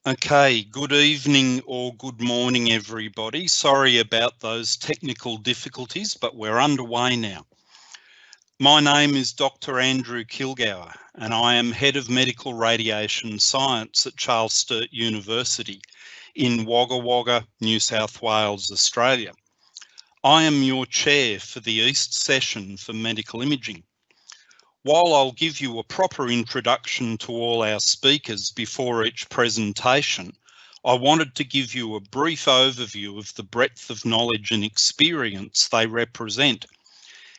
Okay, good evening or good morning, everybody. Sorry about those technical difficulties, but we're underway now. My name is Dr Andrew Kilgour, and I am Head of Medical Radiation Science at Charles Sturt University in Wagga Wagga, New South Wales, Australia. I am your chair for the East session for medical imaging. While I'll give you a proper introduction to all our speakers before each presentation, I wanted to give you a brief overview of the breadth of knowledge and experience they represent.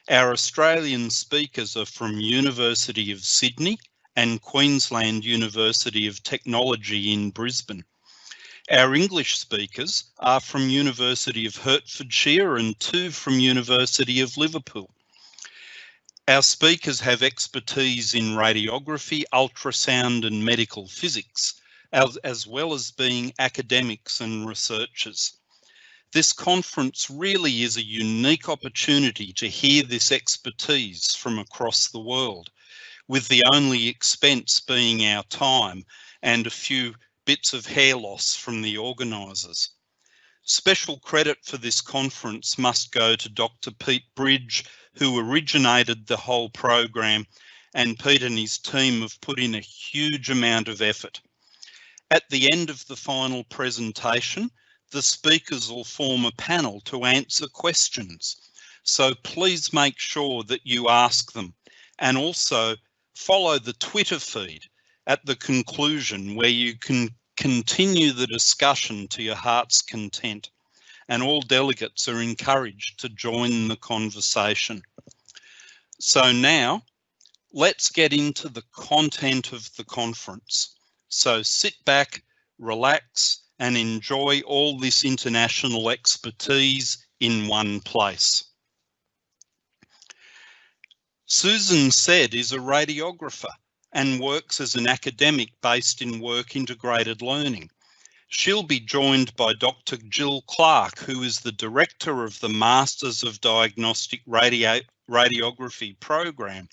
Our Australian speakers are from University of Sydney and Queensland University of Technology in Brisbane. Our English speakers are from University of Hertfordshire and 2 from University of Liverpool. Our speakers have expertise in radiography, ultrasound and medical physics, as well as being academics and researchers. This conference really is a unique opportunity to hear this expertise from across the world, with the only expense being our time and a few bits of hair loss from the organisers. Special credit for this conference must go to Dr. Pete Bridge, who originated the whole program, and Pete and his team have put in a huge amount of effort. At the end of the final presentation, the speakers will form a panel to answer questions. So please make sure that you ask them, and also follow the Twitter feed at the conclusion where you can continue the discussion to your heart's content, and all delegates are encouraged to join the conversation. So now, let's get into the content of the conference. So sit back, relax, and enjoy all this international expertise in one place. Susan Said is a radiographer and works as an academic based in work integrated learning. She'll be joined by Dr. Jill Clark, who is the Director of the Masters of Diagnostic Radiography program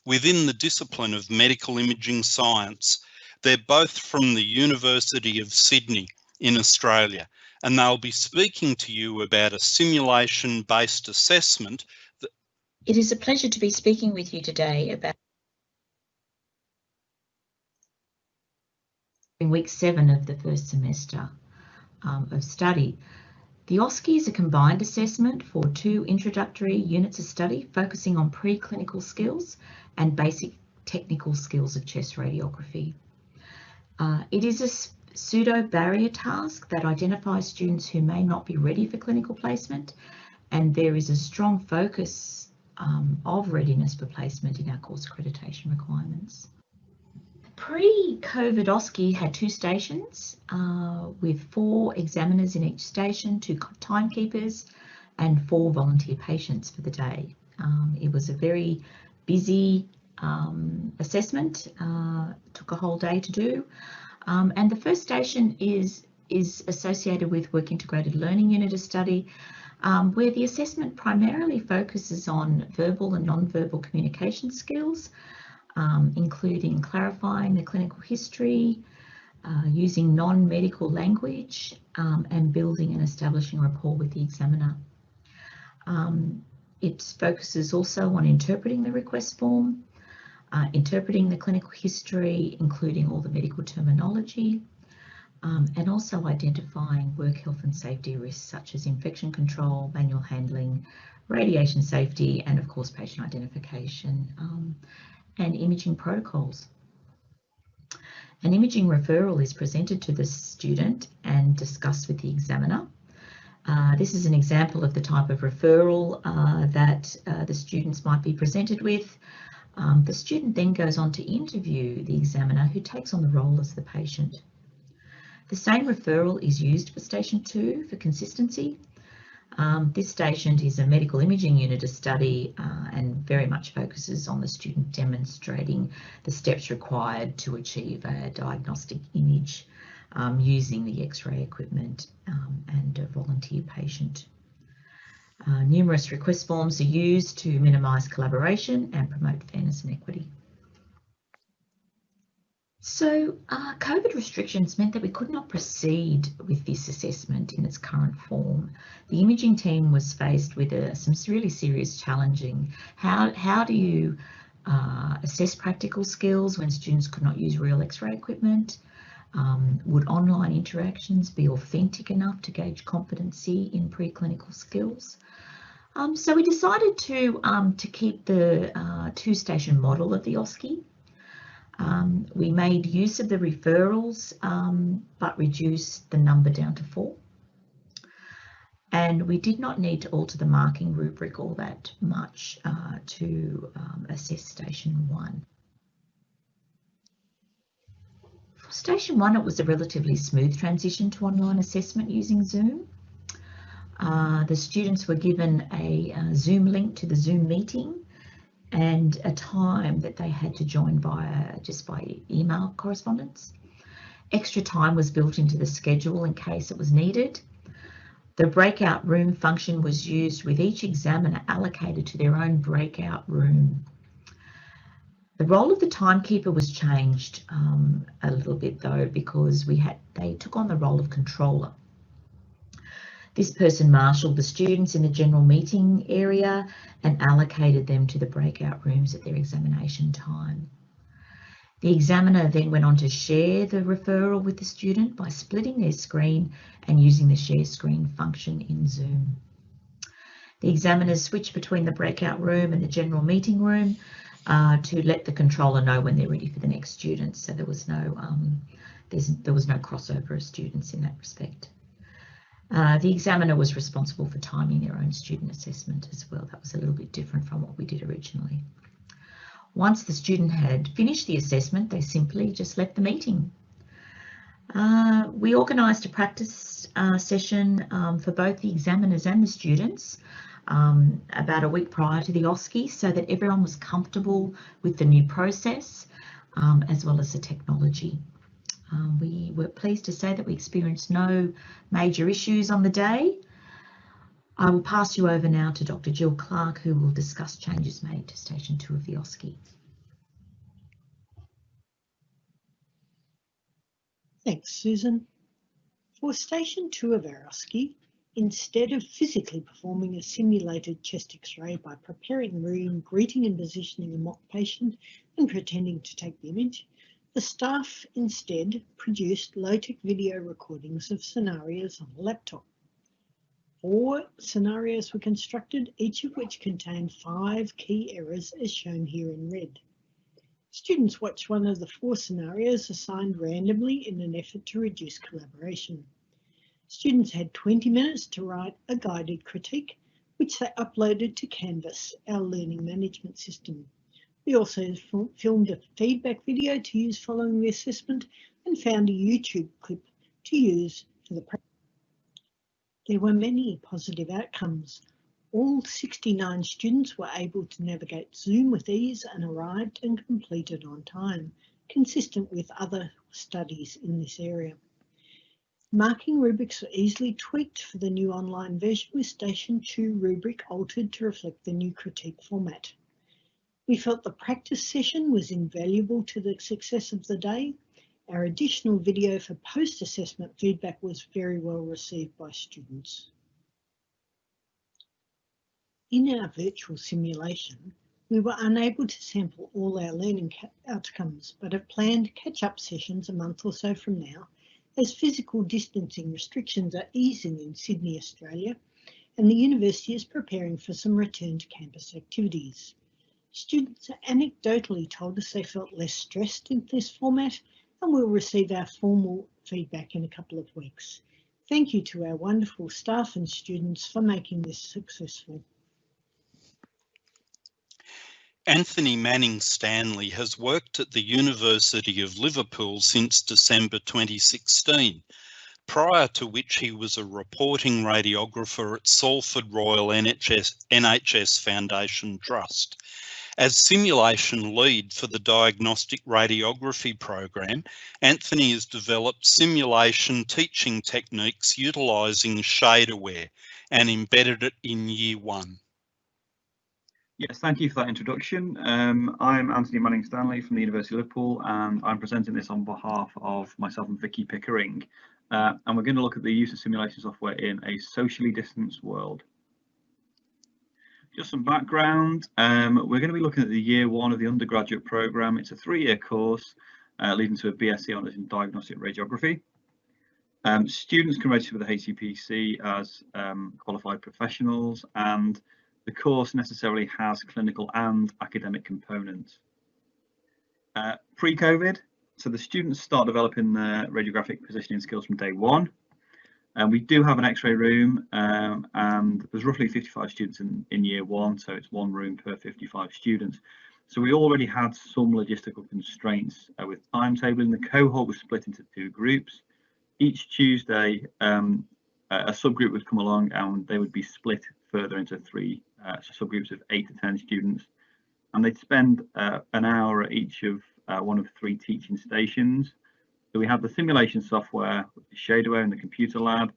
within the discipline of Medical Imaging Science. They're both from the University of Sydney in Australia, and they'll be speaking to you about a simulation-based assessment. It is a pleasure to be speaking with you today about in week 7 of the first semester of study. The OSCE is a combined assessment for 2 introductory units of study focusing on preclinical skills and basic technical skills of chest radiography. It is a pseudo-barrier task that identifies students who may not be ready for clinical placement, and there is a strong focus of readiness for placement in our course accreditation requirements. Pre-COVID OSCE had 2 stations with 4 examiners in each station, 2 timekeepers and 4 volunteer patients for the day. It was a very busy assessment, took a whole day to do. And the first station is associated with work integrated learning unit of study, where the assessment primarily focuses on verbal and non-verbal communication skills, including clarifying the clinical history, using non-medical language, and building and establishing rapport with the examiner. It focuses also on interpreting the request form, interpreting the clinical history, including all the medical terminology, and also identifying work health and safety risks such as infection control, manual handling, radiation safety, and of course patient identification and imaging protocols. An imaging referral is presented to the student and discussed with the examiner. This is an example of the type of referral that the students might be presented with. The student then goes on to interview the examiner, who takes on the role as the patient. The same referral is used for Station 2 for consistency. This station is a medical imaging unit of study and very much focuses on the student demonstrating the steps required to achieve a diagnostic image using the X-ray equipment and a volunteer patient. Numerous request forms are used to minimise collaboration and promote fairness and equity. So COVID restrictions meant that we could not proceed with this assessment in its current form. The imaging team was faced with some really serious challenging. How do you assess practical skills when students could not use real X-ray equipment? Would online interactions be authentic enough to gauge competency in preclinical skills? So we decided to keep the two-station model of the OSCE. We made use of the referrals, but reduced the number down to 4. And we did not need to alter the marking rubric all that much to assess Station 1. For Station 1, it was a relatively smooth transition to online assessment using Zoom. The students were given a Zoom link to the Zoom meeting and a time that they had to join just by email correspondence. Extra time was built into the schedule in case it was needed. The breakout room function was used with each examiner allocated to their own breakout room. The role of the timekeeper was changed a little bit though, because they took on the role of controller. This person marshalled the students in the general meeting area and allocated them to the breakout rooms at their examination time. The examiner then went on to share the referral with the student by splitting their screen and using the share screen function in Zoom. The examiners switched between the breakout room and the general meeting room to let the controller know when they're ready for the next student. So there was no crossover of students in that respect. The examiner was responsible for timing their own student assessment as well. That was a little bit different from what we did originally. Once the student had finished the assessment, they simply just left the meeting. We organised a practice session for both the examiners and the students about a week prior to the OSCE so that everyone was comfortable with the new process as well as the technology. We were pleased to say that we experienced no major issues on the day. I will pass you over now to Dr. Jill Clark, who will discuss changes made to Station 2 of the OSCE. Thanks, Susan. For Station 2 of our OSCE, instead of physically performing a simulated chest X-ray by preparing the room, greeting and positioning a mock patient and pretending to take the image, the staff instead produced low-tech video recordings of scenarios on a laptop. 4 scenarios were constructed, each of which contained 5 key errors as shown here in red. Students watched one of the 4 scenarios assigned randomly in an effort to reduce collaboration. Students had 20 minutes to write a guided critique, which they uploaded to Canvas, our learning management system. We also filmed a feedback video to use following the assessment and found a YouTube clip to use for the practice. There were many positive outcomes. All 69 students were able to navigate Zoom with ease and arrived and completed on time, consistent with other studies in this area. Marking rubrics were easily tweaked for the new online version with Station 2 rubric altered to reflect the new critique format. We felt the practice session was invaluable to the success of the day. Our additional video for post-assessment feedback was very well received by students. In our virtual simulation, we were unable to sample all our learning outcomes, but have planned catch-up sessions a month or so from now, as physical distancing restrictions are easing in Sydney, Australia, and the university is preparing for some return to campus activities. Students anecdotally told us they felt less stressed in this format, and we'll receive our formal feedback in a couple of weeks. Thank you to our wonderful staff and students for making this successful. Anthony Manning Stanley has worked at the University of Liverpool since December 2016, prior to which he was a reporting radiographer at Salford Royal NHS Foundation Trust. As simulation lead for the Diagnostic Radiography program, Anthony has developed simulation teaching techniques utilising ShaderWare and embedded it in Year 1. Yes, thank you for that introduction. I'm Anthony Manning-Stanley from the University of Liverpool, and I'm presenting this on behalf of myself and Vicky Pickering. And we're going to look at the use of simulation software in a socially distanced world. Just some background, we're going to be looking at the year 1 of the undergraduate programme. It's a 3-year course leading to a BSc Honours in Diagnostic Radiography. Students can register with the HCPC as qualified professionals, and the course necessarily has clinical and academic components. Pre-COVID, so the students start developing their radiographic positioning skills from day 1. And we do have an X-ray room, and there's roughly 55 students in year 1, so it's 1 room per 55 students. So we already had some logistical constraints with timetabling. The cohort was split into 2 groups. Each Tuesday, a subgroup would come along and they would be split further into 3 subgroups of 8 to 10 students, and they'd spend an hour at each of one of 3 teaching stations. So we have the simulation software, the shaderware in the computer lab,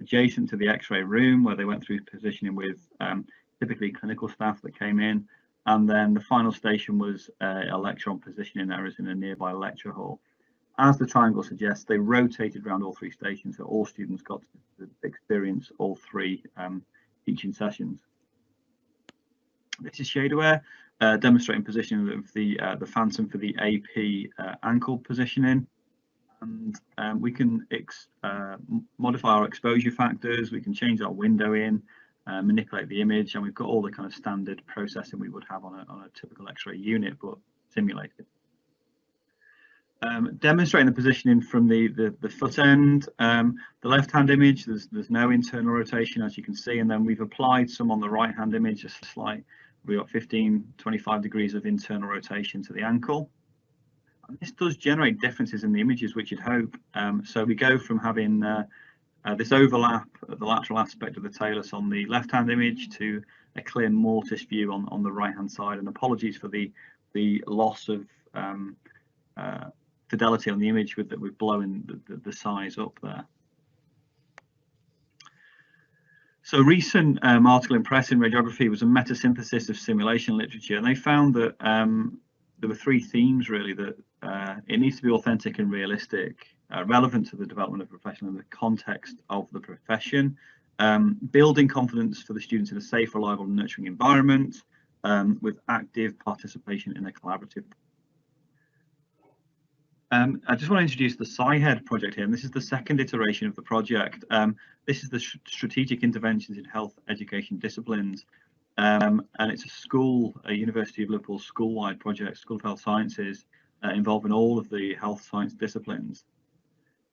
adjacent to the X-ray room where they went through positioning with typically clinical staff that came in, and then the final station was a lecture on positioning errors in a nearby lecture hall. As the triangle suggests, they rotated around all 3 stations, so all students got to experience all 3 teaching sessions. This is shaderware demonstrating positioning of the phantom for the AP ankle positioning, and we can modify our exposure factors, we can change our window in, manipulate the image, and we've got all the kind of standard processing we would have on a typical X-ray unit, but simulated. Demonstrating the positioning from the foot end, the left-hand image, there's no internal rotation, as you can see, and then we've applied some on the right-hand image, just slight. We've got 15-25 degrees of internal rotation to the ankle. And this does generate differences in the images, which you'd hope. So we go from having this overlap at the lateral aspect of the talus on the left-hand image to a clear mortise view on the right-hand side. And apologies for the loss of fidelity on the image with that we're blowing the size up there. So a recent article in Press in Radiography was a meta-synthesis of simulation literature, and they found that there were 3 themes really, that it needs to be authentic and realistic, relevant to the development of a profession in the context of the profession, building confidence for the students in a safe, reliable and nurturing environment, with active participation in a collaborative. I just want to introduce the SciHead project here, and this is the 2nd iteration of the project. This is the strategic interventions in health education disciplines, and it's a University of Liverpool school-wide project, School of Health Sciences, involving all of the health science disciplines.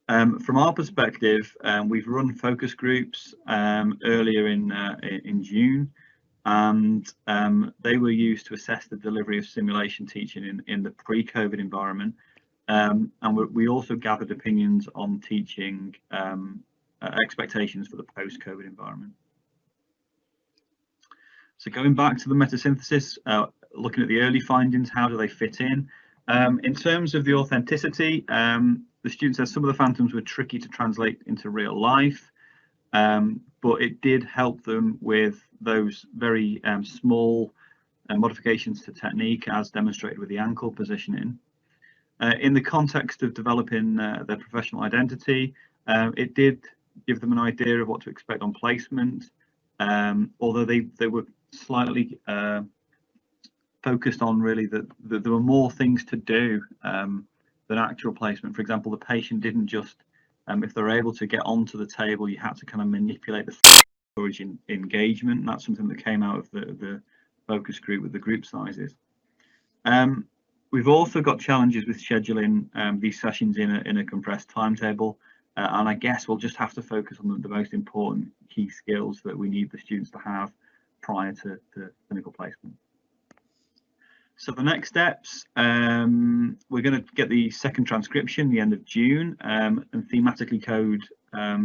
From our perspective, we've run focus groups earlier in June, and they were used to assess the delivery of simulation teaching in the pre-COVID environment. And we also gathered opinions on teaching expectations for the post-COVID environment. So going back to the meta-synthesis, looking at the early findings, how do they fit in? In terms of the authenticity, the student says some of the phantoms were tricky to translate into real life, but it did help them with those very small modifications to technique, as demonstrated with the ankle positioning. In the context of developing their professional identity, it did give them an idea of what to expect on placement, although they were slightly focused on really that there were more things to do than actual placement. For example, the patient didn't just, if they were able to get onto the table, you had to kind of manipulate the storage engagement. And that's something that came out of the focus group with the group sizes. We've also got challenges with scheduling these sessions in a compressed timetable, and I guess we'll just have to focus on the most important key skills that we need the students to have prior to clinical placement. So the next steps, we're going to get the 2nd transcription the end of June, and thematically code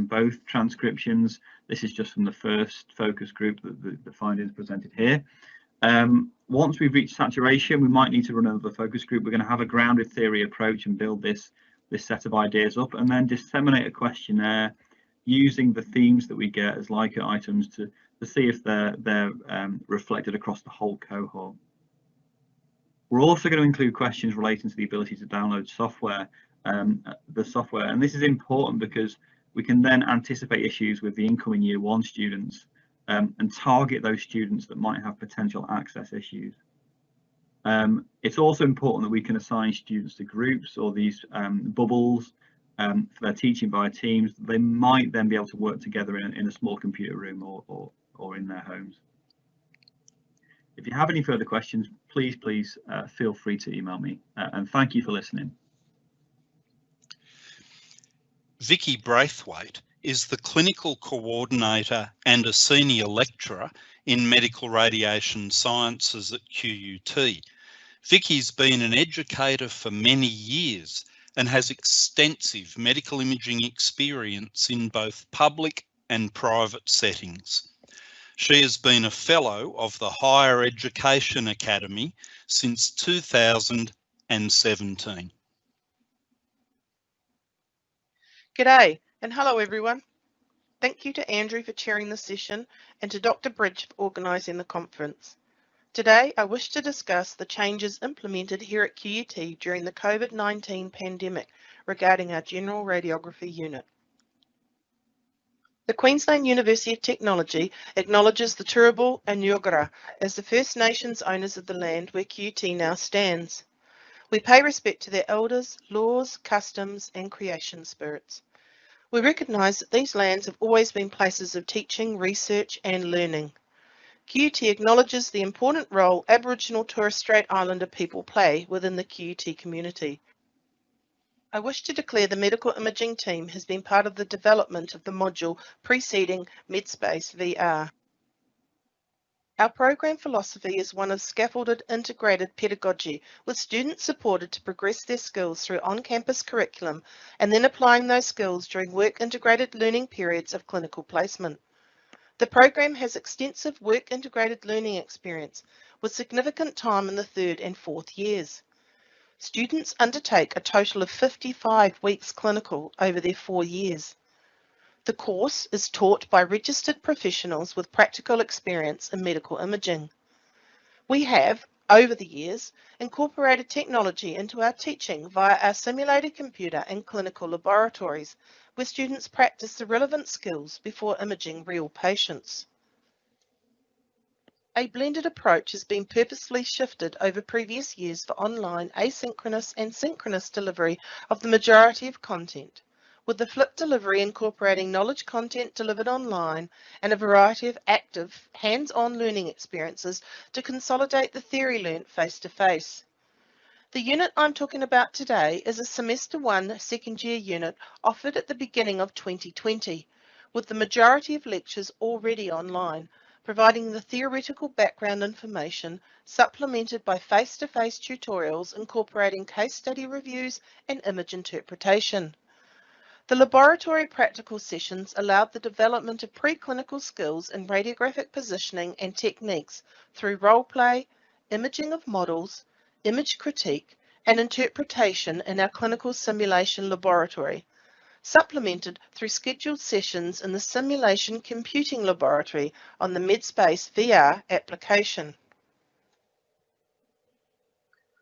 both transcriptions. This is just from the 1st focus group, the findings presented here. Once we've reached saturation, we might need to run another focus group. We're going to have a grounded theory approach and build this set of ideas up, and then disseminate a questionnaire using the themes that we get as Likert items to to see if they're reflected across the whole cohort. We're also going to include questions relating to the ability to download software, and this is important because we can then anticipate issues with the incoming Year 1 students and target those students that might have potential access issues. It's also important that we can assign students to groups or these bubbles for their teaching via teams. They might then be able to work together in a small computer room or in their homes. If you have any further questions, please feel free to email me, and thank you for listening. Vicky Braithwaite is the clinical coordinator and a senior lecturer in medical radiation sciences at QUT. Vicky's been an educator for many years and has extensive medical imaging experience in both public and private settings. She has been a fellow of the Higher Education Academy since 2017. G'day and hello everyone. Thank you to Andrew for chairing the session and to Dr Bridge for organising the conference. Today I wish to discuss the changes implemented here at QUT during the COVID-19 pandemic regarding our general radiography unit. The Queensland University of Technology acknowledges the Turrbal and Yugara as the First Nations owners of the land where QUT now stands. We pay respect to their elders, laws, customs and creation spirits. We recognise that these lands have always been places of teaching, research and learning. QUT acknowledges the important role Aboriginal Torres Strait Islander people play within the QUT community. I wish to declare the medical imaging team has been part of the development of the module preceding MedSpace VR. Our program philosophy is one of scaffolded integrated pedagogy, with students supported to progress their skills through on-campus curriculum and then applying those skills during work integrated learning periods of clinical placement. The program has extensive work integrated learning experience with significant time in the 3rd and 4th years. Students undertake a total of 55 weeks clinical over their 4 years. The course is taught by registered professionals with practical experience in medical imaging. We have, over the years, incorporated technology into our teaching via our simulated computer and clinical laboratories, where students practice the relevant skills before imaging real patients. A blended approach has been purposefully shifted over previous years for online asynchronous and synchronous delivery of the majority of content, with the flipped delivery incorporating knowledge content delivered online and a variety of active, hands-on learning experiences to consolidate the theory learnt face-to-face. The unit I'm talking about today is a Semester 1 second year unit offered at the beginning of 2020, with the majority of lectures already online, providing the theoretical background information supplemented by face-to-face tutorials incorporating case study reviews and image interpretation. The laboratory practical sessions allowed the development of preclinical skills in radiographic positioning and techniques through role play, imaging of models, image critique and interpretation in our clinical simulation laboratory, supplemented through scheduled sessions in the simulation computing laboratory on the MedSpace VR application.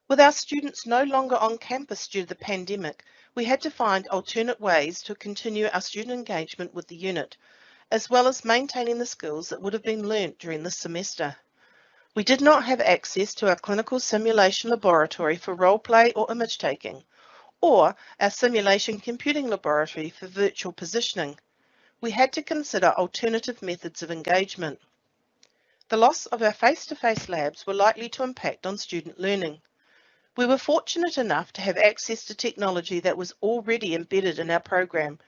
With our students no longer on campus due to the pandemic, we had to find alternate ways to continue our student engagement with the unit, as well as maintaining the skills that would have been learnt during this semester. We did not have access to our clinical simulation laboratory for role play or image taking, or our simulation computing laboratory for virtual positioning. We had to consider alternative methods of engagement. The loss of our face-to-face labs were likely to impact on student learning. We were fortunate enough to have access to technology that was already embedded in our program.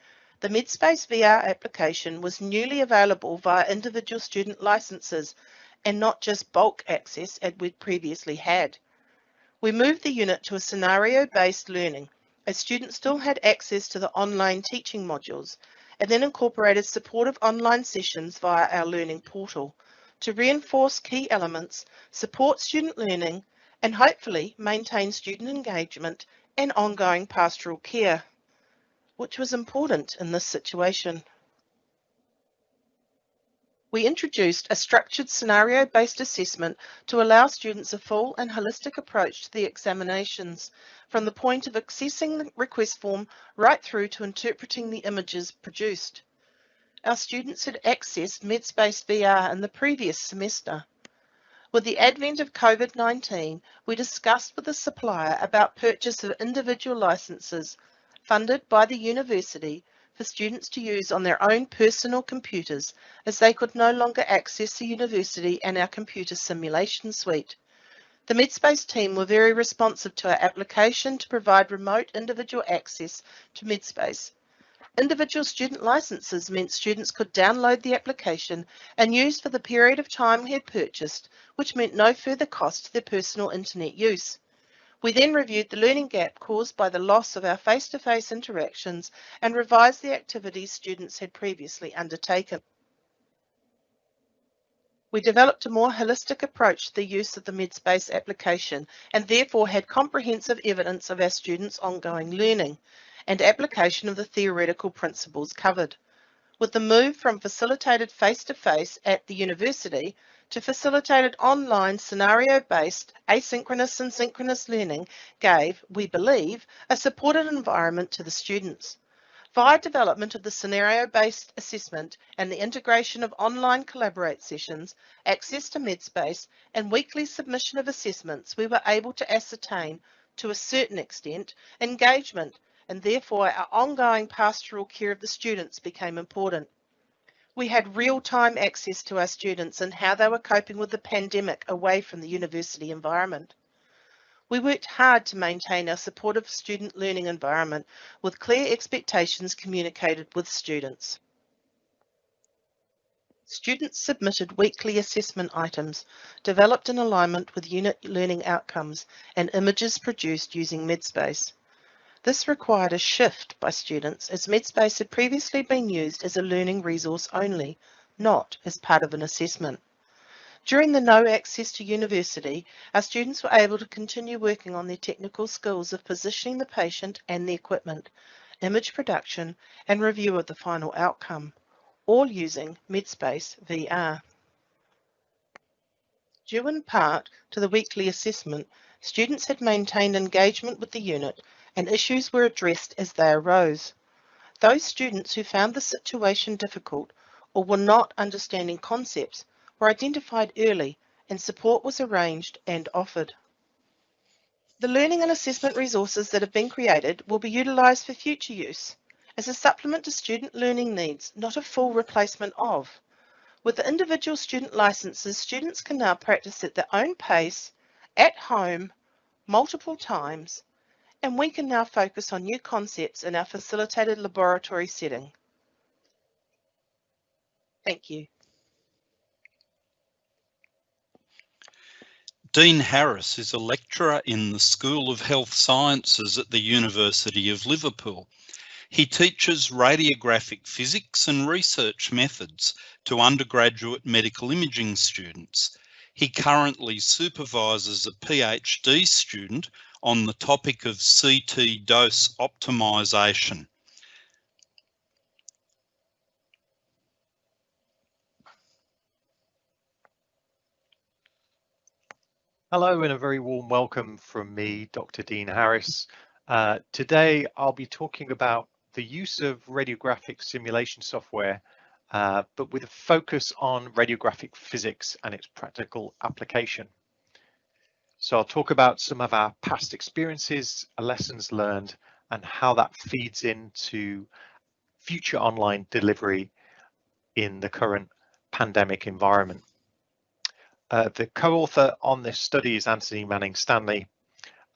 The MedSpace VR application was newly available via individual student licenses and not just bulk access as we'd previously had. We moved the unit to a scenario-based learning, as students still had access to the online teaching modules, and then incorporated supportive online sessions via our learning portal to reinforce key elements, support student learning, and hopefully maintain student engagement and ongoing pastoral care, which was important in this situation. We introduced a structured scenario-based assessment to allow students a full and holistic approach to the examinations, from the point of accessing the request form right through to interpreting the images produced. Our students had accessed MedSpace VR in the previous semester. With the advent of COVID-19, we discussed with the supplier about purchase of individual licenses funded by the university for students to use on their own personal computers, as they could no longer access the university and our computer simulation suite. The MedSpace team were very responsive to our application to provide remote individual access to MedSpace. Individual student licenses meant students could download the application and use for the period of time we had purchased, which meant no further cost to their personal internet use. We then reviewed the learning gap caused by the loss of our face-to-face interactions and revised the activities students had previously undertaken. We developed a more holistic approach to the use of the MedSpace application and therefore had comprehensive evidence of our students' ongoing learning and application of the theoretical principles covered. With the move from facilitated face-to-face at the university to facilitated online scenario-based asynchronous and synchronous learning gave, we believe, a supported environment to the students. Via development of the scenario-based assessment and the integration of online collaborate sessions, access to MedSpace, and weekly submission of assessments, we were able to ascertain, to a certain extent, engagement, and therefore our ongoing pastoral care of the students became important. We had real-time access to our students and how they were coping with the pandemic away from the university environment. We worked hard to maintain our supportive student learning environment with clear expectations communicated with students. Students submitted weekly assessment items developed in alignment with unit learning outcomes and images produced using MedSpace. This required a shift by students as MedSpace had previously been used as a learning resource only, not as part of an assessment. During the no access to university, our students were able to continue working on their technical skills of positioning the patient and the equipment, image production, and review of the final outcome, all using MedSpace VR. Due in part to the weekly assessment, students had maintained engagement with the unit and issues were addressed as they arose. Those students who found the situation difficult or were not understanding concepts were identified early and support was arranged and offered. The learning and assessment resources that have been created will be utilised for future use as a supplement to student learning needs, not a full replacement of. With the individual student licenses, students can now practice at their own pace, at home, multiple times, and we can now focus on new concepts in our facilitated laboratory setting. Thank you. Dean Harris is a lecturer in the School of Health Sciences at the University of Liverpool. He teaches radiographic physics and research methods to undergraduate medical imaging students. He currently supervises a PhD student on the topic of CT dose optimisation. Hello and a very warm welcome from me, Dr. Dean Harris. Today I'll be talking about the use of radiographic simulation software, but with a focus on radiographic physics and its practical application. So I'll talk about some of our past experiences, lessons learned, and how that feeds into future online delivery in the current pandemic environment. The co-author on this study is Anthony Manning Stanley.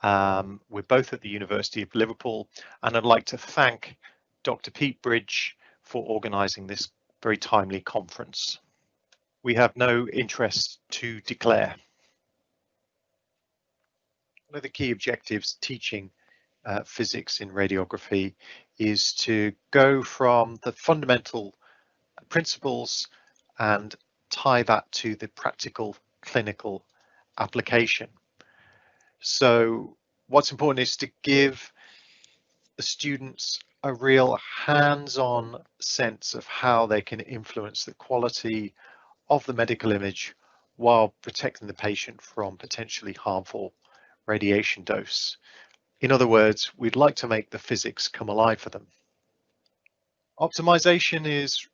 We're both at the University of Liverpool, and I'd like to thank Dr. Pete Bridge for organising this very timely conference. We have no interest to declare. One of the key objectives teaching physics in radiography is to go from the fundamental principles and tie that to the practical clinical application. So what's important is to give the students a real hands-on sense of how they can influence the quality of the medical image while protecting the patient from potentially harmful radiation dose. In other words, we'd like to make the physics come alive for them. Optimization is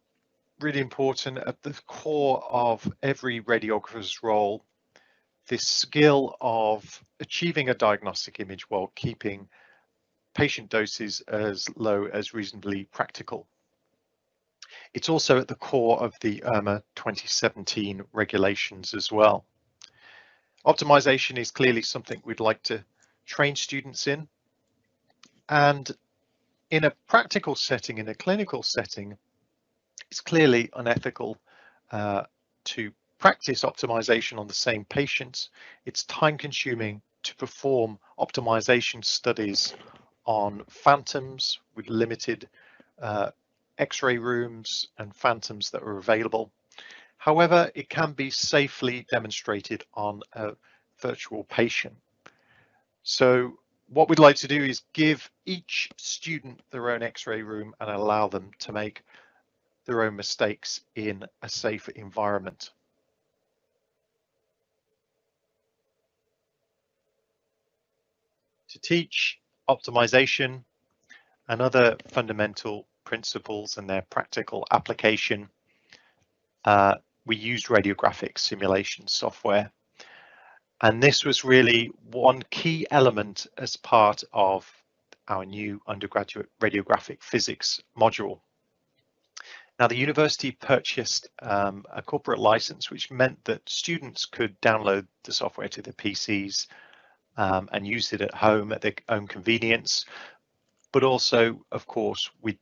really important at the core of every radiographer's role. This skill of achieving a diagnostic image while keeping patient doses as low as reasonably practical. It's also at the core of the IRMA 2017 regulations as well. Optimization is clearly something we'd like to train students in, and in a practical setting, in a clinical setting, it's clearly unethical to practice optimization on the same patient. It's time consuming to perform optimization studies on phantoms with limited X-ray rooms and phantoms that are available. However, it can be safely demonstrated on a virtual patient. So what we'd like to do is give each student their own X-ray room and allow them to make their own mistakes in a safe environment. To teach optimization and other fundamental principles and their practical application, we used radiographic simulation software. And this was really one key element as part of our new undergraduate radiographic physics module. Now, the university purchased a corporate license, which meant that students could download the software to their PCs and use it at home at their own convenience. But also, of course, we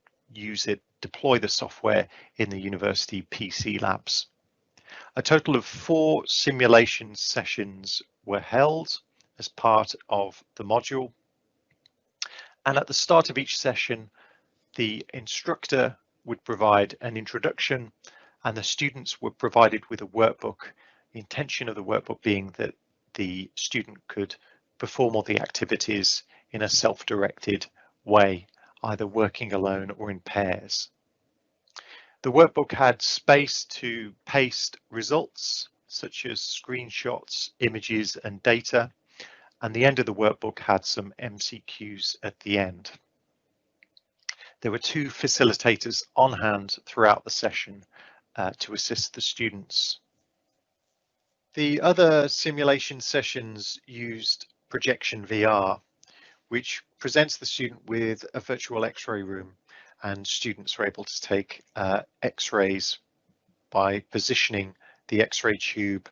deploy the software in the university PC labs. A total of 4 simulation sessions were held as part of the module. And at the start of each session, the instructor would provide an introduction and the students were provided with a workbook. The intention of the workbook being that the student could perform all the activities in a self-directed way, either working alone or in pairs. The workbook had space to paste results such as screenshots, images and data, and the end of the workbook had some MCQs at the end. There were 2 facilitators on hand throughout the session to assist the students. The other simulation sessions used projection VR, which presents the student with a virtual X-ray room, and students were able to take X-rays by positioning the X-ray tube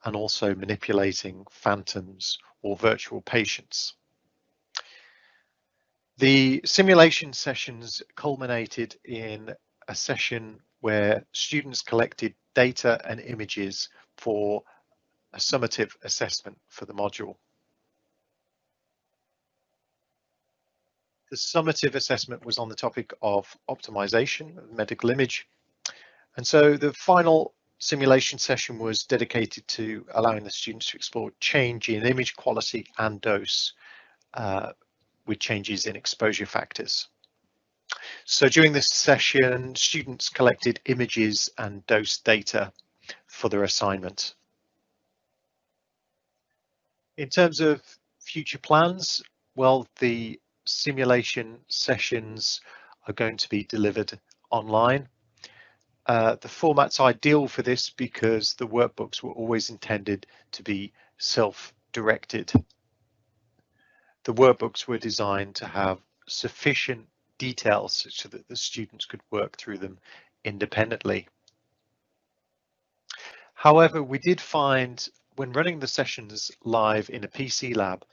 and also manipulating phantoms or virtual patients. The simulation sessions culminated in a session where students collected data and images for a summative assessment for the module. The summative assessment was on the topic of optimization of the medical image. And so the final simulation session was dedicated to allowing the students to explore change in image quality and dose with changes in exposure factors. So during this session, students collected images and dose data for their assignment. In terms of future plans, well, the simulation sessions are going to be delivered online. The format's ideal for this because the workbooks were always intended to be self-directed. The workbooks were designed to have sufficient details so that the students could work through them independently. However, we did find when running the sessions live in a PC lab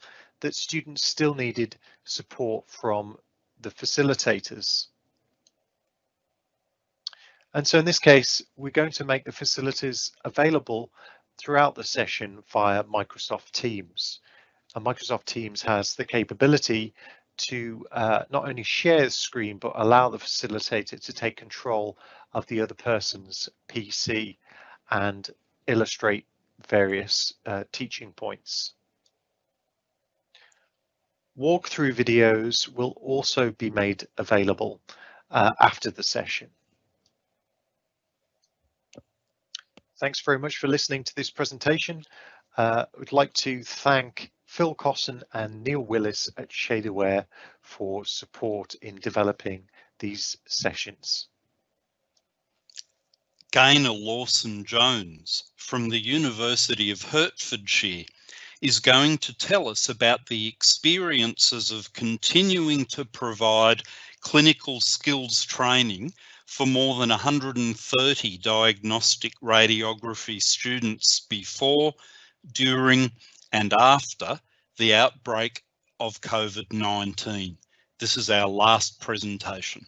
that students still needed support from the facilitators. And so in this case, we're going to make the facilities available throughout the session via Microsoft Teams. And Microsoft Teams has the capability to not only share the screen, but allow the facilitator to take control of the other person's PC and illustrate various teaching points. Walkthrough videos will also be made available after the session. Thanks very much for listening to this presentation. We'd like to thank Phil Cosson and Neil Willis at Shaderware for support in developing these sessions. Gaynor Lawson-Jones from the University of Hertfordshire is going to tell us about the experiences of continuing to provide clinical skills training for more than 130 diagnostic radiography students before, during and after the outbreak of COVID-19. This is our last presentation.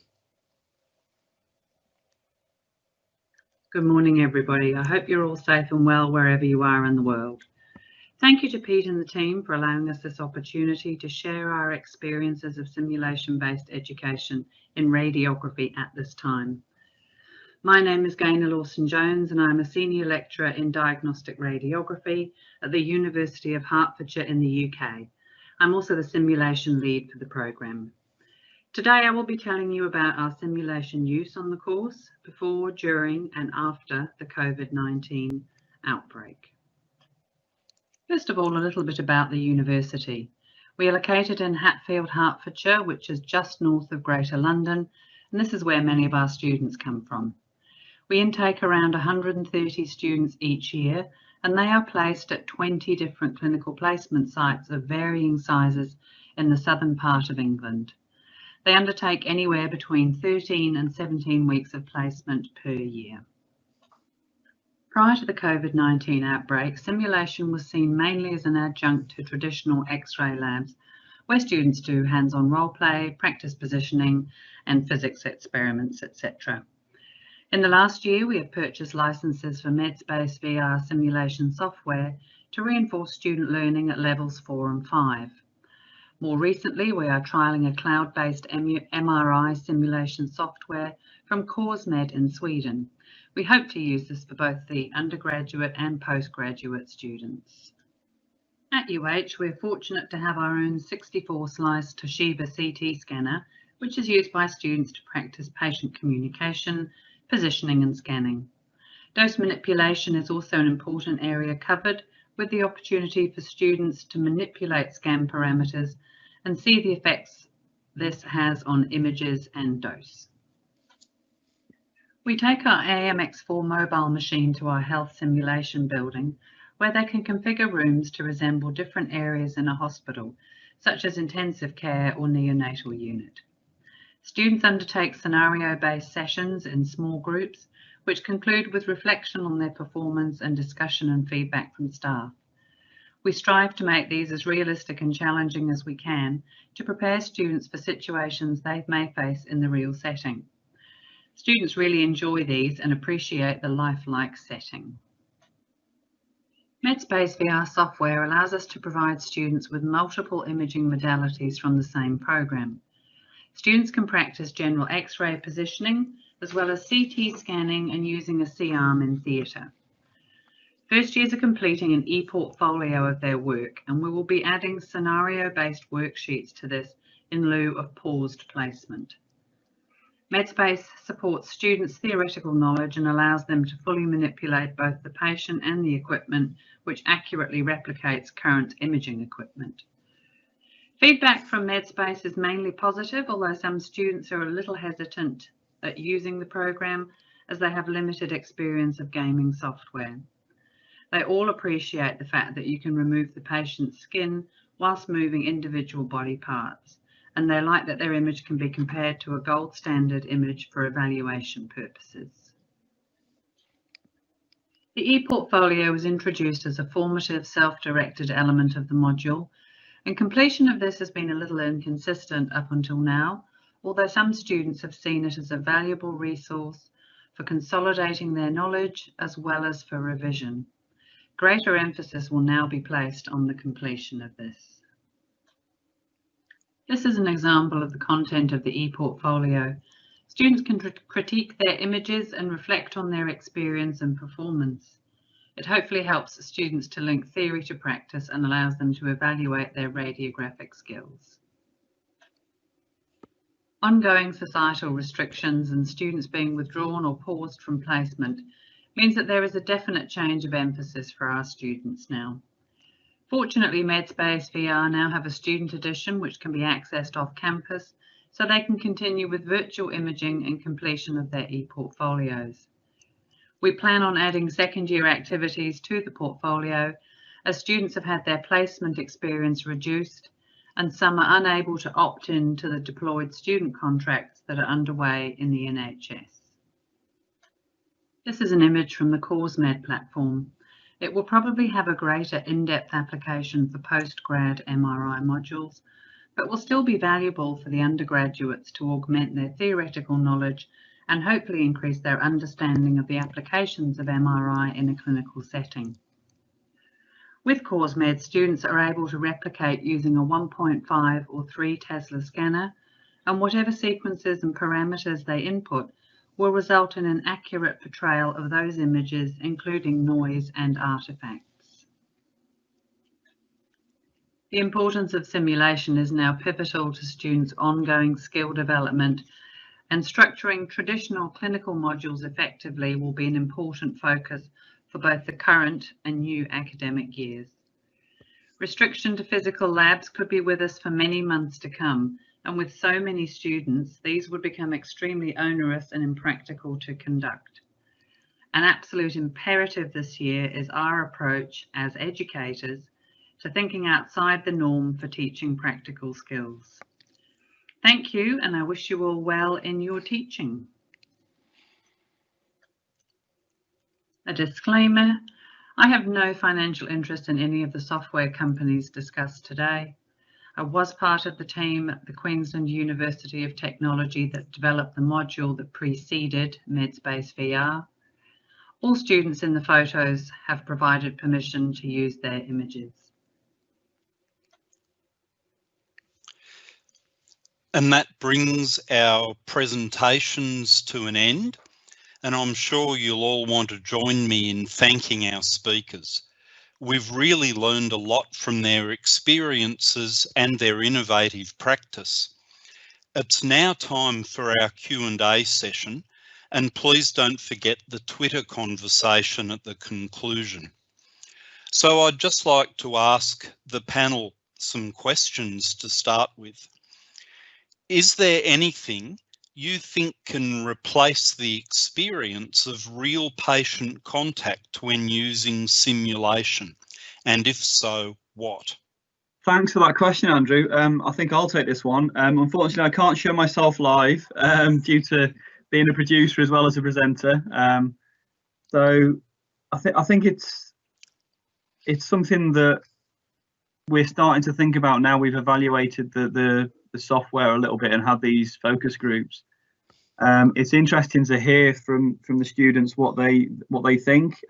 Good morning, everybody. I hope you're all safe and well wherever you are in the world. Thank you to Pete and the team for allowing us this opportunity to share our experiences of simulation-based education in radiography at this time. My name is Gaynor Lawson-Jones and I'm a Senior Lecturer in Diagnostic Radiography at the University of Hertfordshire in the UK. I'm also the Simulation Lead for the programme. Today I will be telling you about our simulation use on the course before, during and after the COVID-19 outbreak. First of all, a little bit about the university. We are located in Hatfield, Hertfordshire, which is just north of Greater London, and this is where many of our students come from. We intake around 130 students each year, and they are placed at 20 different clinical placement sites of varying sizes in the southern part of England. They undertake anywhere between 13 and 17 weeks of placement per year. Prior to the COVID-19 outbreak, simulation was seen mainly as an adjunct to traditional X-ray labs, where students do hands-on role play, practice positioning, and physics experiments, etc. In the last year, we have purchased licenses for MedSpace VR simulation software to reinforce student learning at levels 4 and 5. More recently, we are trialling a cloud-based MRI simulation software from CourseMed in Sweden. We hope to use this for both the undergraduate and postgraduate students. At UH, we're fortunate to have our own 64-slice Toshiba CT scanner, which is used by students to practice patient communication, positioning and scanning. Dose manipulation is also an important area covered, with the opportunity for students to manipulate scan parameters and see the effects this has on images and dose. We take our AMX4 mobile machine to our health simulation building, where they can configure rooms to resemble different areas in a hospital, such as intensive care or neonatal unit. Students undertake scenario-based sessions in small groups, which conclude with reflection on their performance and discussion and feedback from staff. We strive to make these as realistic and challenging as we can to prepare students for situations they may face in the real setting. Students really enjoy these and appreciate the lifelike setting. MedSpace VR software allows us to provide students with multiple imaging modalities from the same program. Students can practice general X-ray positioning, as well as CT scanning and using a C-arm in theatre. First years are completing an e-portfolio of their work, and we will be adding scenario-based worksheets to this in lieu of paused placement. MedSpace supports students' theoretical knowledge and allows them to fully manipulate both the patient and the equipment, which accurately replicates current imaging equipment. Feedback from MedSpace is mainly positive, although some students are a little hesitant at using the program as they have limited experience of gaming software. They all appreciate the fact that you can remove the patient's skin whilst moving individual body parts, and they like that their image can be compared to a gold standard image for evaluation purposes. The e-portfolio was introduced as a formative self-directed element of the module, and completion of this has been a little inconsistent up until now, although some students have seen it as a valuable resource for consolidating their knowledge as well as for revision. Greater emphasis will now be placed on the completion of this. This is an example of the content of the e-portfolio. Students can critique their images and reflect on their experience and performance. It hopefully helps students to link theory to practice and allows them to evaluate their radiographic skills. Ongoing societal restrictions and students being withdrawn or paused from placement means that there is a definite change of emphasis for our students now. Fortunately, MedSpace VR now have a student edition which can be accessed off campus, so they can continue with virtual imaging and completion of their e-portfolios. We plan on adding second year activities to the portfolio as students have had their placement experience reduced and some are unable to opt in to the deployed student contracts that are underway in the NHS. This is an image from the CauseMed platform. It will probably have a greater in-depth application for postgrad MRI modules, but will still be valuable for the undergraduates to augment their theoretical knowledge and hopefully increase their understanding of the applications of MRI in a clinical setting. With CauseMed, students are able to replicate using a 1.5 or 3 Tesla scanner, and whatever sequences and parameters they input will result in an accurate portrayal of those images, including noise and artifacts. The importance of simulation is now pivotal to students' ongoing skill development, and structuring traditional clinical modules effectively will be an important focus for both the current and new academic years. Restriction to physical labs could be with us for many months to come, and with so many students, these would become extremely onerous and impractical to conduct. An absolute imperative this year is our approach as educators to thinking outside the norm for teaching practical skills. Thank you, and I wish you all well in your teaching. A disclaimer: I have no financial interest in any of the software companies discussed today. I was part of the team at the Queensland University of Technology that developed the module that preceded MedSpace VR. All students in the photos have provided permission to use their images. And that brings our presentations to an end. And I'm sure you'll all want to join me in thanking our speakers. We've really learned a lot from their experiences and their innovative practice. It's now time for our Q&A session, and please don't forget the Twitter conversation at the conclusion. So I'd just like to ask the panel some questions to start with. Is there anything you think can replace the experience of real patient contact when using simulation? And if so, what? Thanks for that question, Andrew. I think I'll take this one. Unfortunately, I can't show myself live due to being a producer as well as a presenter. So I think it's something that we're starting to think about now. We've evaluated the software a little bit and had these focus groups. It's interesting to hear from the students what they think.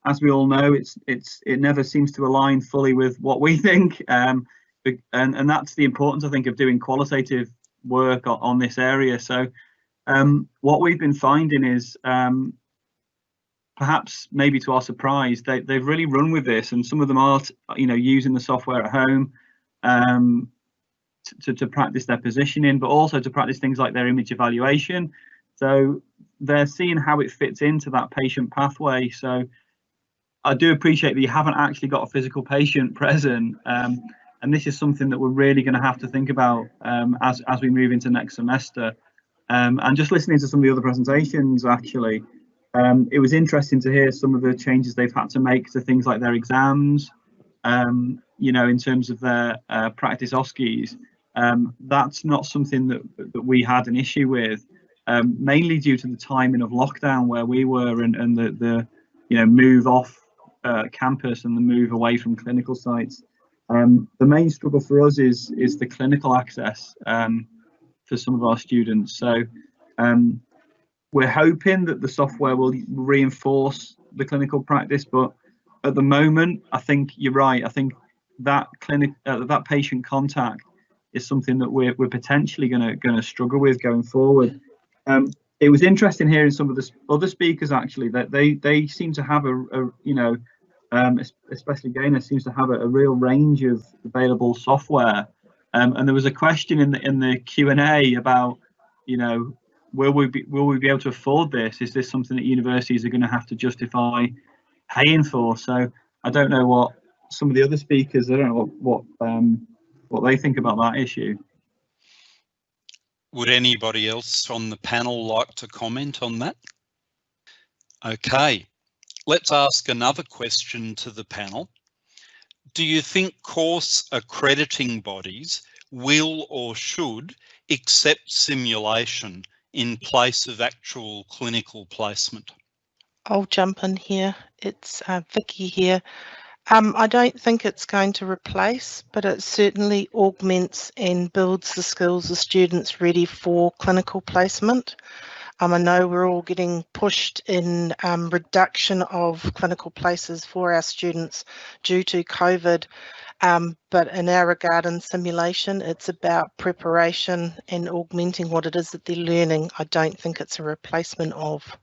As we all know, it never seems to align fully with what we think, and that's the importance, I think, of doing qualitative work on this area. So what we've been finding is, perhaps maybe to our surprise, they've really run with this, and some of them are using the software at home to practice their positioning, but also to practice things like their image evaluation. So they're seeing how it fits into that patient pathway. So I do appreciate that you haven't actually got a physical patient present, and this is something that we're really going to have to think about as we move into next semester. And just listening to some of the other presentations, actually, it was interesting to hear some of the changes they've had to make to things like their exams, in terms of their practice OSCEs. That's not something that we had an issue with, mainly due to the timing of lockdown where we were, and the move off campus and the move away from clinical sites. The main struggle for us is the clinical access for some of our students. So we're hoping that the software will reinforce the clinical practice, but at the moment, I think you're right. I think that that patient contact is something that we're potentially going to struggle with going forward. It was interesting hearing some of the other speakers, actually, that they seem to have especially Gaynor seems to have a real range of available software. And there was a question in the Q&A about, will we be able to afford this? Is this something that universities are going to have to justify paying for? So I don't know what some of the other speakers, I don't know what they think about that issue. Would anybody else on the panel like to comment on that? Okay, let's ask another question to the panel. Do you think course accrediting bodies will or should accept simulation in place of actual clinical placement? I'll jump in here. It's Vicky here. I don't think it's going to replace, but it certainly augments and builds the skills of students ready for clinical placement. I know we're all getting pushed in reduction of clinical places for our students due to COVID, but in our regard in simulation, it's about preparation and augmenting what it is that they're learning. I don't think it's a replacement of.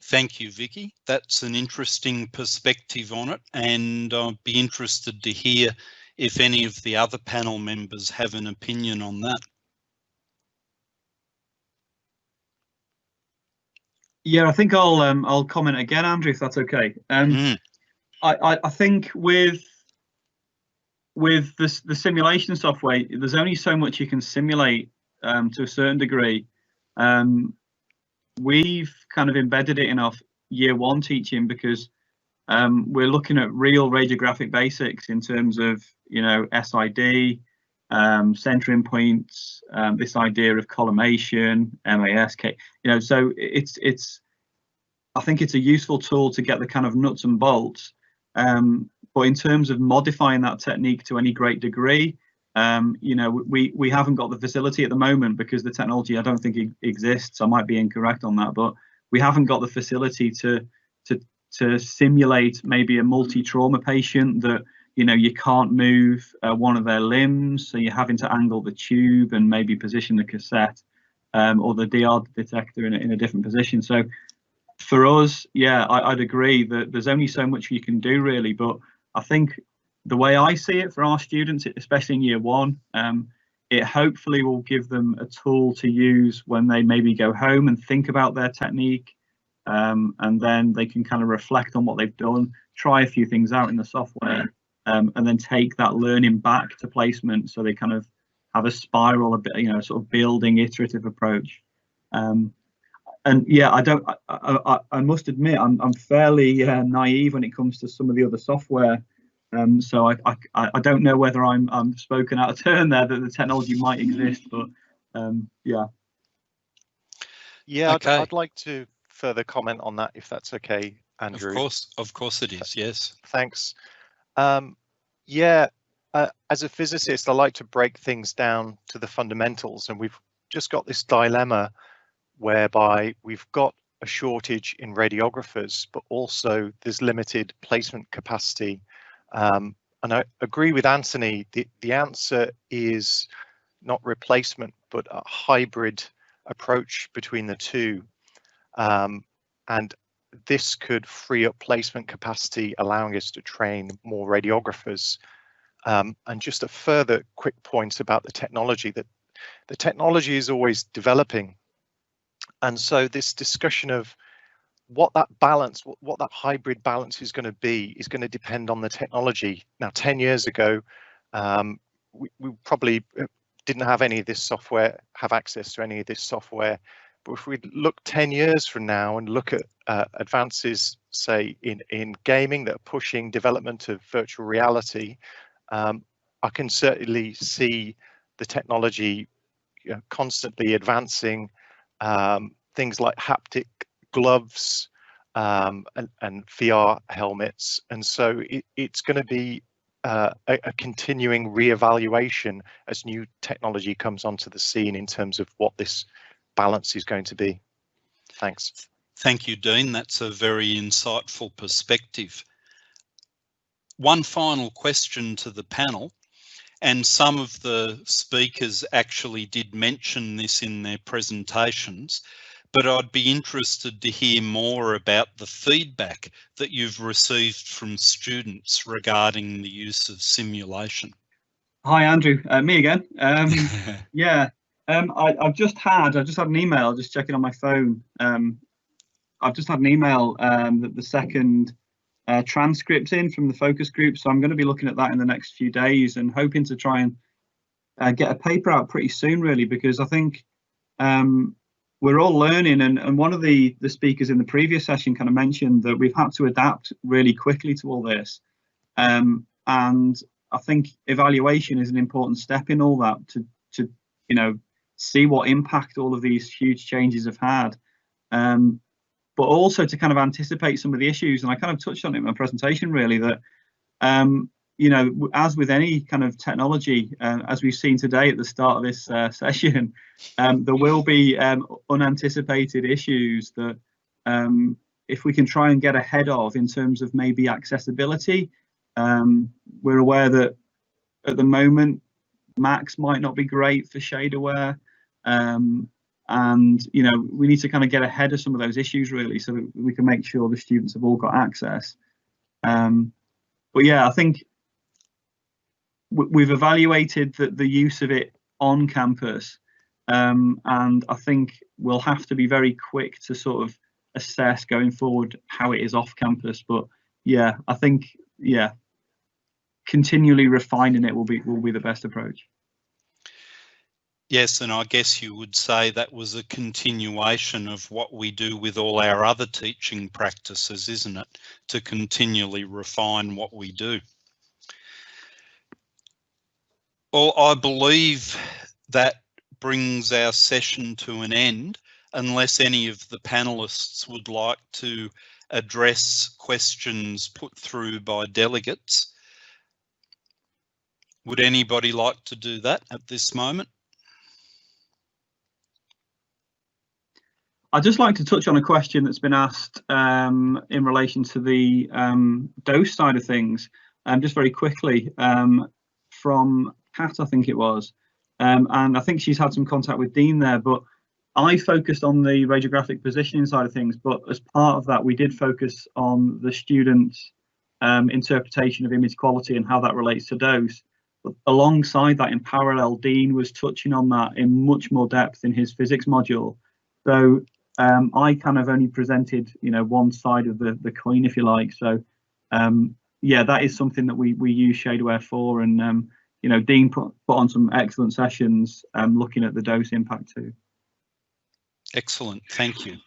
Thank you, Vicky. That's an interesting perspective on it, and I'd be interested to hear if any of the other panel members have an opinion on that. Yeah, I think I'll comment again, Andrew, if that's okay. I think with the simulation software, there's only so much you can simulate to a certain degree. We've kind of embedded it in our year one teaching because we're looking at real radiographic basics in terms of, you know, SID, centering points, this idea of collimation, MASK, you know, so I think it's a useful tool to get the kind of nuts and bolts. But in terms of modifying that technique to any great degree, you know, we haven't got the facility at the moment because the technology, I don't think it exists. I might be incorrect on that, but we haven't got the facility to simulate maybe a multi-trauma patient that, you know, you can't move one of their limbs, so you're having to angle the tube and maybe position the cassette or the DR detector in a different position. So for us, yeah, I'd agree that there's only so much you can do really, but I think the way I see it for our students, especially in year one, it hopefully will give them a tool to use when they maybe go home and think about their technique, and then they can kind of reflect on what they've done, try a few things out in the software, and then take that learning back to placement, so they kind of have a spiral, a bit, you know, sort of building iterative approach. And yeah, I must admit, I'm fairly naive when it comes to some of the other software. So I don't know whether I'm spoken out of turn there that the technology might exist, but yeah. Yeah, Okay. I'd like to further comment on that, if that's okay, Andrew. Of course it is, yes. Thanks. Yeah, as a physicist, I like to break things down to the fundamentals, and we've just got this dilemma whereby we've got a shortage in radiographers, but also there's limited placement capacity. And I agree with Anthony, the answer is not replacement, but a hybrid approach between the two. And this could free up placement capacity, allowing us to train more radiographers. And just a further quick point about the technology, that the technology is always developing. And so this discussion of what that balance, what that hybrid balance is going to be, is going to depend on the technology. Now, 10 years ago, we probably didn't have any of this software, have access to any of this software. But if we look 10 years from now and look at advances, say, in gaming that are pushing development of virtual reality, I can certainly see the technology, you know, constantly advancing. Things like haptic gloves and VR helmets, and so it's going to be a continuing re-evaluation as new technology comes onto the scene in terms of what this balance is going to be. Thanks. Thank you, Dean. That's a very insightful perspective. One final question to the panel, and some of the speakers actually did mention this in their presentations, but I'd be interested to hear more about the feedback that you've received from students regarding the use of simulation. Hi, Andrew. Me again. Yeah. I've just had an email, just checking on my phone. I've just had an email that the second transcript's in from the focus group, so I'm going to be looking at that in the next few days and hoping to try and get a paper out pretty soon, really, because I think we're all learning, and one of the speakers in the previous session kind of mentioned that we've had to adapt really quickly to all this, and I think evaluation is an important step in all that to you know, see what impact all of these huge changes have had, but also to kind of anticipate some of the issues. And I kind of touched on it in my presentation, really, that you know, as with any kind of technology, as we've seen today at the start of this session, there will be unanticipated issues that if we can try and get ahead of in terms of maybe accessibility. We're aware that at the moment Macs might not be great for shade aware, and you know, we need to kind of get ahead of some of those issues, really, so that we can make sure the students have all got access. But yeah, I think we've evaluated the use of it on campus, and I think we'll have to be very quick to sort of assess going forward how it is off campus. But yeah, I think, yeah, continually refining it will be the best approach. Yes, and I guess you would say that was a continuation of what we do with all our other teaching practices, isn't it? To continually refine what we do. Well, I believe that brings our session to an end, unless any of the panelists would like to address questions put through by delegates. Would anybody like to do that at this moment? I'd just like to touch on a question that's been asked in relation to the dose side of things, just very quickly, from Pat, I think it was, and I think she's had some contact with Dean there, but I focused on the radiographic positioning side of things, but as part of that we did focus on the students' interpretation of image quality and how that relates to dose. But alongside that, in parallel, Dean was touching on that in much more depth in his physics module. So I kind of only presented, you know, one side of the coin, if you like. So yeah, that is something that we use ShadeAware for, and you know, Dean put on some excellent sessions looking at the dose impact too. Excellent, thank you.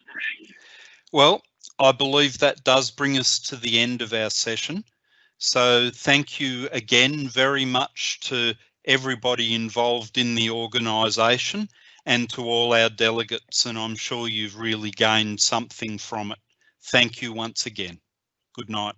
Well, I believe that does bring us to the end of our session. So thank you again very much to everybody involved in the organisation and to all our delegates, and I'm sure you've really gained something from it. Thank you once again. Good night.